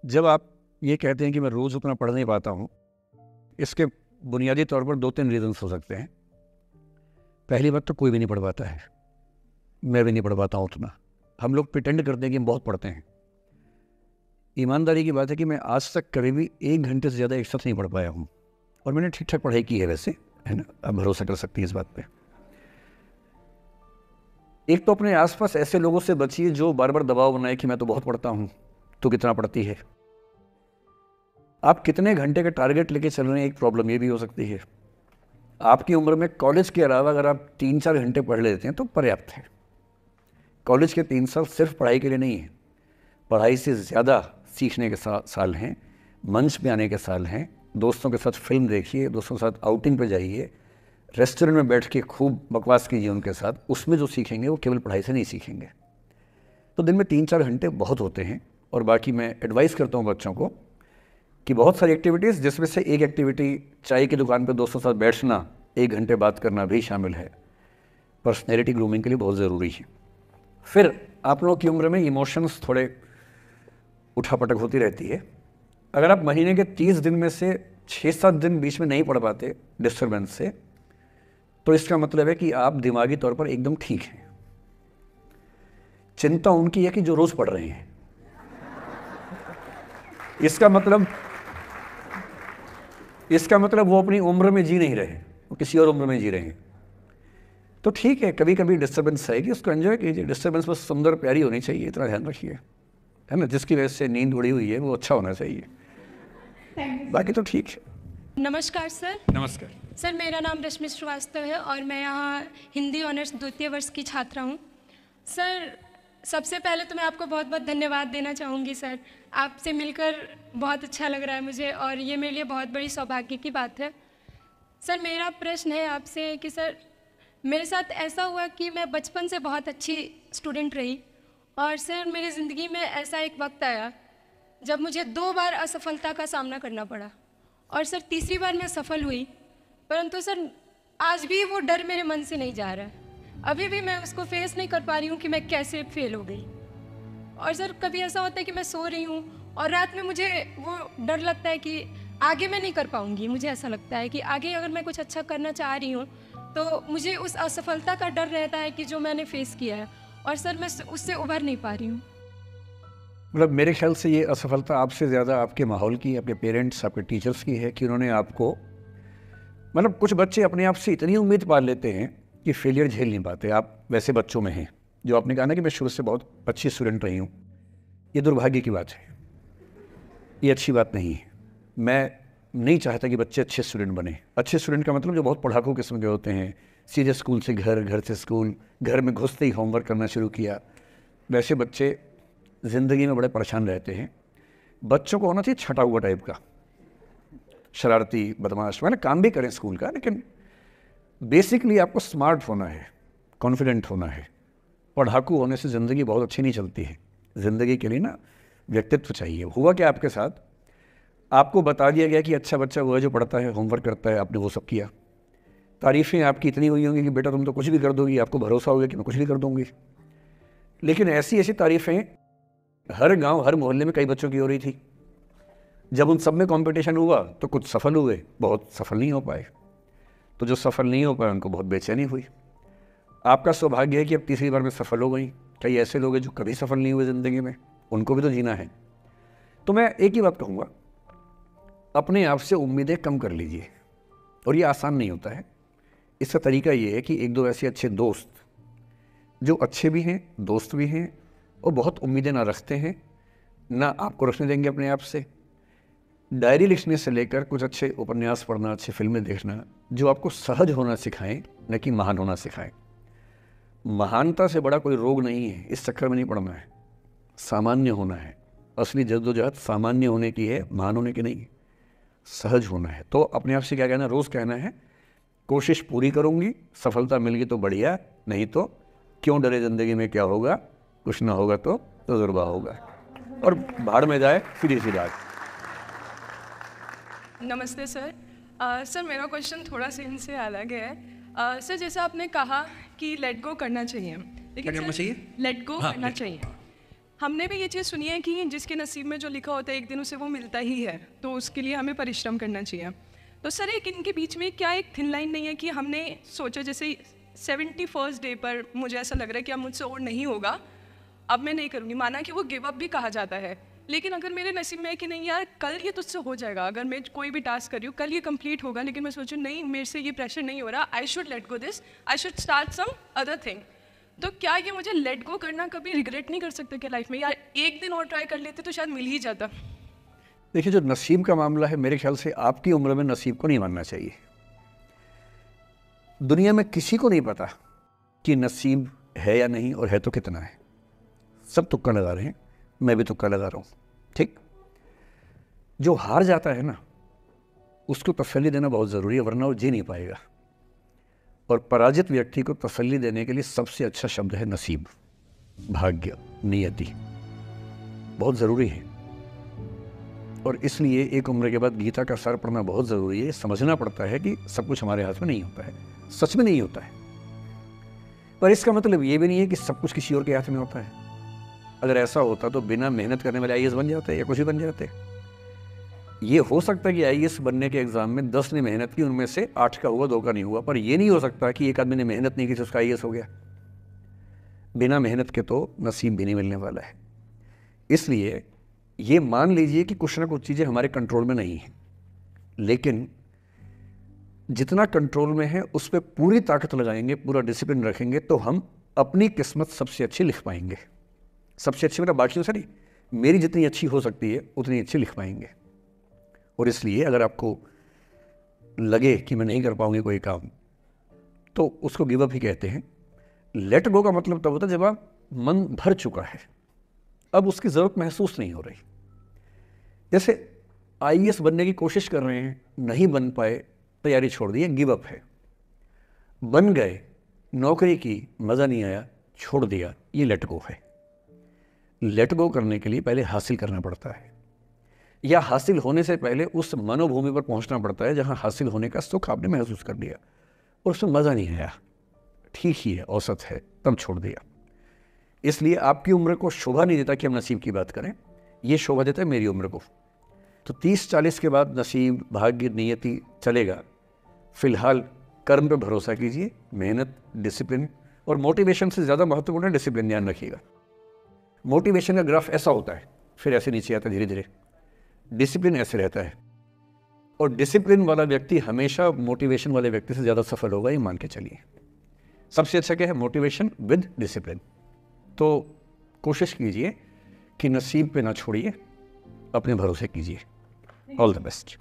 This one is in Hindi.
जब आप ये कहते हैं कि मैं रोज़ उतना पढ़ नहीं पाता हूँ, इसके बुनियादी तौर पर 2-3 रीज़न्स हो सकते हैं। पहली बात तो कोई भी नहीं पढ़ पाता है, मैं भी नहीं पढ़ पाता हूँ उतना। हम लोग प्रिटेंड करते हैं कि हम बहुत पढ़ते हैं। ईमानदारी की बात है कि मैं आज तक कभी भी 1 घंटे से ज़्यादा एक साथ नहीं पढ़ पाया हूँ, और मैंने ठीक-ठाक पढ़ाई की है वैसे, है ना? आप भरोसा कर सकती हैं इस बात पे। एक तो अपने आस-पास ऐसे लोगों से बचिए जो बार-बार दबाव बनाए कि मैं तो बहुत पढ़ता हूँ, तू कितना पढ़ती है? आप कितने घंटे का टारगेट लेके चल रहे हैं, एक प्रॉब्लम ये भी हो सकती है। आपकी उम्र में कॉलेज के अलावा अगर आप 3-4 घंटे पढ़ लेते हैं तो पर्याप्त है। कॉलेज के 3 साल सिर्फ पढ़ाई के लिए नहीं है, पढ़ाई से ज़्यादा सीखने के साल हैं, मंच पे आने के साल हैं। दोस्तों के साथ फिल्म देखिए, दोस्तों के साथ आउटिंग पे जाइए, रेस्टोरेंट में बैठ के खूब बकवास कीजिए उनके साथ। उसमें जो सीखेंगे वो केवल पढ़ाई से नहीं सीखेंगे। तो दिन में 3-4 घंटे बहुत होते हैं। और बाकी मैं एडवाइस करता हूँ बच्चों को कि बहुत सारी एक्टिविटीज़, जिसमें से एक एक्टिविटी चाय की दुकान पर दोस्तों के साथ बैठना, 1 घंटे बात करना भी शामिल है। पर्सनैलिटी ग्रूमिंग के लिए बहुत ज़रूरी है। फिर आप लोगों की उम्र में इमोशंस थोड़े उठापटक होती रहती है। अगर आप महीने के 30 दिन में से 6-7 दिन बीच में नहीं पढ़ पाते डिस्टर्बेंस से, तो इसका मतलब है कि आप दिमागी तौर पर एकदम ठीक हैं। चिंता उनकी है कि जो रोज़ पढ़ रहे हैं। इसका मतलब वो अपनी उम्र में जी नहीं रहे, वो किसी और उम्र में जी रहे हैं। तो ठीक है, कभी कभी डिस्टर्बेंस आएगी, उसको एंजॉय कीजिए। डिस्टर्बेंस बस सुंदर प्यारी होनी चाहिए, इतना ध्यान रखिए, है ना? जिसकी वजह से नींद उड़ी हुई है वो अच्छा होना चाहिए, बाकी तो ठीक है। नमस्कार सर। नमस्कार सर, मेरा नाम रश्मि श्रीवास्तव है और मैं यहाँ हिंदी ऑनर्स द्वितीय वर्ष की छात्रा हूँ। सर, सबसे पहले तो मैं आपको बहुत बहुत धन्यवाद देना चाहूँगी सर। आपसे मिलकर बहुत अच्छा लग रहा है मुझे और ये मेरे लिए बहुत बड़ी सौभाग्य की बात है। सर, मेरा प्रश्न है आपसे कि सर, मेरे साथ ऐसा हुआ कि मैं बचपन से बहुत अच्छी स्टूडेंट रही और सर मेरी ज़िंदगी में ऐसा एक वक्त आया जब मुझे 2 बार असफलता का सामना करना पड़ा और सर तीसरी बार मैं सफल हुई, परंतु सर आज भी वो डर मेरे मन से नहीं जा रहा है। अभी भी मैं उसको फेस नहीं कर पा रही हूँ कि मैं कैसे फेल हो गई। और सर कभी ऐसा होता है कि मैं सो रही हूँ और रात में मुझे वो डर लगता है कि आगे मैं नहीं कर पाऊँगी। मुझे ऐसा लगता है कि आगे अगर मैं कुछ अच्छा करना चाह रही हूँ तो मुझे उस असफलता का डर रहता है कि जो मैंने फेस किया है, और सर मैं उससे उभर नहीं पा रही हूँ। मतलब मेरे ख्याल से ये असफलता आपसे ज़्यादा आपके माहौल की, आपके पेरेंट्स, आपके टीचर्स की है कि उन्होंने आपको, मतलब कुछ बच्चे अपने आप से इतनी उम्मीद पाल लेते हैं कि फेलियर झेल नहीं पाते। आप वैसे बच्चों में हैं। जो आपने कहा ना कि मैं शुरू से बहुत अच्छी स्टूडेंट रही हूँ, ये दुर्भाग्य की बात है, ये अच्छी बात नहीं है। मैं नहीं चाहता कि बच्चे अच्छे स्टूडेंट बने। अच्छे स्टूडेंट का मतलब जो बहुत पढ़ाकू किस्म के होते हैं, सीधे स्कूल से घर, घर से स्कूल, घर में घुसते ही होमवर्क करना शुरू किया, वैसे बच्चे ज़िंदगी में बड़े परेशान रहते हैं। बच्चों को होना चाहिए छटा हुआ टाइप का, शरारती, बदमाश, मतलब काम भी करें स्कूल का, लेकिन बेसिकली आपको स्मार्ट होना है, कॉन्फिडेंट होना है। पढ़ाकू होने से ज़िंदगी बहुत अच्छी नहीं चलती है। ज़िंदगी के लिए ना व्यक्तित्व चाहिए। हुआ क्या आपके साथ, आपको बता दिया गया कि अच्छा बच्चा वो है जो पढ़ता है, होमवर्क करता है, आपने वो सब किया। तारीफ़ें आपकी इतनी हुई होंगी कि बेटा तुम तो कुछ भी कर दोगी, आपको भरोसा हो गया कि मैं कुछ भी कर दूँगी। लेकिन ऐसी ऐसी तारीफ़ें हर गांव, हर मोहल्ले में कई बच्चों की हो रही थी। जब उन सब में कंपटीशन हुआ तो कुछ सफल हुए, बहुत सफल नहीं हो पाए। तो जो सफल नहीं हो पाए उनको बहुत बेचैनी हुई। आपका सौभाग्य है कि अब तीसरी बार में सफल हो गई। कई ऐसे लोग हैं जो कभी सफल नहीं हुए ज़िंदगी में, उनको भी तो जीना है। तो मैं एक ही बात कहूँगा, अपने आप से उम्मीदें कम कर लीजिए। और ये आसान नहीं होता है। इसका तरीका ये है कि 1-2 ऐसे अच्छे दोस्त जो अच्छे भी हैं, दोस्त भी हैं, और बहुत उम्मीदें ना रखते हैं, ना आपको रखने देंगे अपने आप से। डायरी लिखने से लेकर कुछ अच्छे उपन्यास पढ़ना, अच्छी फिल्में देखना, जो आपको सहज होना सिखाएं, न कि महान होना सिखाएं। महानता से बड़ा कोई रोग नहीं है, इस चक्कर में नहीं पड़ना है। सामान्य होना है। असली जद्दोजहद सामान्य होने की है, महान होने की नहीं। सहज होना है। तो अपने आप से क्या कहना, रोज़ कहना है, कोशिश पूरी करूँगी, सफलता मिल गई तो बढ़िया, नहीं तो क्यों डरे, ज़िंदगी में क्या होगा, कुछ ना होगा तो तजुर्बा होगा, और भाड़ में जाए सीधी सी बात। नमस्ते सर। सर मेरा क्वेश्चन थोड़ा सा इनसे अलग है। सर जैसा आपने कहा कि लेट गो करना चाहिए, लेकिन क्या करना चाहिए? लेट गो हाँ, करना चाहिए। हमने भी ये चीज़ सुनी है कि जिसके नसीब में जो लिखा होता है एक दिन उसे वो मिलता ही है, तो उसके लिए हमें परिश्रम करना चाहिए। तो सर एक इनके बीच में क्या एक थिन लाइन नहीं है कि हमने सोचा जैसे 71st डे पर मुझे ऐसा लग रहा है कि अब मुझसे और नहीं होगा, अब मैं नहीं करूँगी, माना कि वो गिव अप भी कहा जाता है, लेकिन अगर मेरे नसीब में है कि नहीं यार कल ये तुझसे हो जाएगा, अगर मैं कोई भी टास्क कर रही हूँ कल ये कंप्लीट होगा, लेकिन मैं सोचूँ नहीं मेरे से ये प्रेशर नहीं हो रहा, I should let go this, I should start some other thing, तो क्या ये मुझे लेट गो करना कभी रिग्रेट नहीं कर सकते क्या लाइफ में, यार एक दिन और ट्राई कर लेते तो शायद मिल ही जाता? देखिए, जो नसीब का मामला है मेरे ख्याल से आपकी उम्र में नसीब को नहीं मानना चाहिए। दुनिया में किसी को नहीं पता कि नसीब है या नहीं, और है तो कितना है। सब तुक्का लगा रहे हैं, मैं भी तुक्का लगा रहा हूँ, ठीक। जो हार जाता है ना उसको तसल्ली देना बहुत ज़रूरी है, वरना वो जी नहीं पाएगा। और पराजित व्यक्ति को तसल्ली देने के लिए सबसे अच्छा शब्द है नसीब, भाग्य, नियति, बहुत ज़रूरी है। और इसलिए एक उम्र के बाद गीता का सार पढ़ना बहुत ज़रूरी है। समझना पड़ता है कि सब कुछ हमारे हाथ में नहीं होता है, सच में नहीं होता है, पर इसका मतलब ये भी नहीं है कि सब कुछ किसी और के हाथ में होता है। अगर ऐसा होता तो बिना मेहनत करने वाले आईएएस बन जाते या कुछ भी बन जाते। ये हो सकता है कि आईएएस बनने के एग्जाम में 10 ने मेहनत की, उनमें से 8 का हुआ, 2 का नहीं हुआ, पर यह नहीं हो सकता कि एक आदमी ने मेहनत नहीं की तो उसका आईएएस हो गया। बिना मेहनत के तो नसीब भी नहीं मिलने वाला है। इसलिए ये मान लीजिए कि कुछ ना कुछ चीज़ें हमारे कंट्रोल में नहीं हैं, लेकिन जितना कंट्रोल में है उस पर पूरी ताकत लगाएंगे, पूरा डिसिप्लिन रखेंगे, तो हम अपनी किस्मत सबसे अच्छी लिख पाएंगे। सबसे अच्छी मेरा बाकियों से नहीं, मेरी जितनी अच्छी हो सकती है उतनी अच्छी लिख पाएंगे। और इसलिए अगर आपको लगे कि मैं नहीं कर पाऊंगी कोई काम, तो उसको गिव अप ही कहते हैं। लेट गो का मतलब तब होता है जब आप मन भर चुका है, अब उसकी ज़रूरत महसूस नहीं हो रही। जैसे आईएएस बनने की कोशिश कर रहे हैं, नहीं बन पाए, तैयारी छोड़ दी, गिव अप है। बन गए, नौकरी की, मज़ा नहीं आया, छोड़ दिया, ये लेट गो है। लेट गो करने के लिए पहले हासिल करना पड़ता है, या हासिल होने से पहले उस मनोभूमि पर पहुंचना पड़ता है जहां हासिल होने का सुख आपने महसूस कर लिया और उसमें मज़ा नहीं आया, ठीक ही है, औसत है, तब छोड़ दिया। इसलिए आपकी उम्र को शोभा नहीं देता कि हम नसीब की बात करें, ये शोभा देता है मेरी उम्र को। तो 30-40 के बाद नसीब, भाग्य, नियति चलेगा। फिलहाल कर्म पे भरोसा कीजिए, मेहनत, डिसिप्लिन, और मोटिवेशन से ज़्यादा महत्वपूर्ण है डिसिप्लिन, ध्यान रखिएगा। मोटिवेशन का ग्राफ ऐसा होता है, फिर ऐसे नीचे आता है धीरे धीरे, डिसिप्लिन ऐसे रहता है। और डिसिप्लिन वाला व्यक्ति हमेशा मोटिवेशन वाले व्यक्ति से ज़्यादा सफल होगा, ये मान के चलिए। सबसे अच्छा क्या है? Motivation with discipline. तो कोशिश कीजिए कि नसीब पे ना छोड़िए, अपने भरोसे कीजिए। All the best.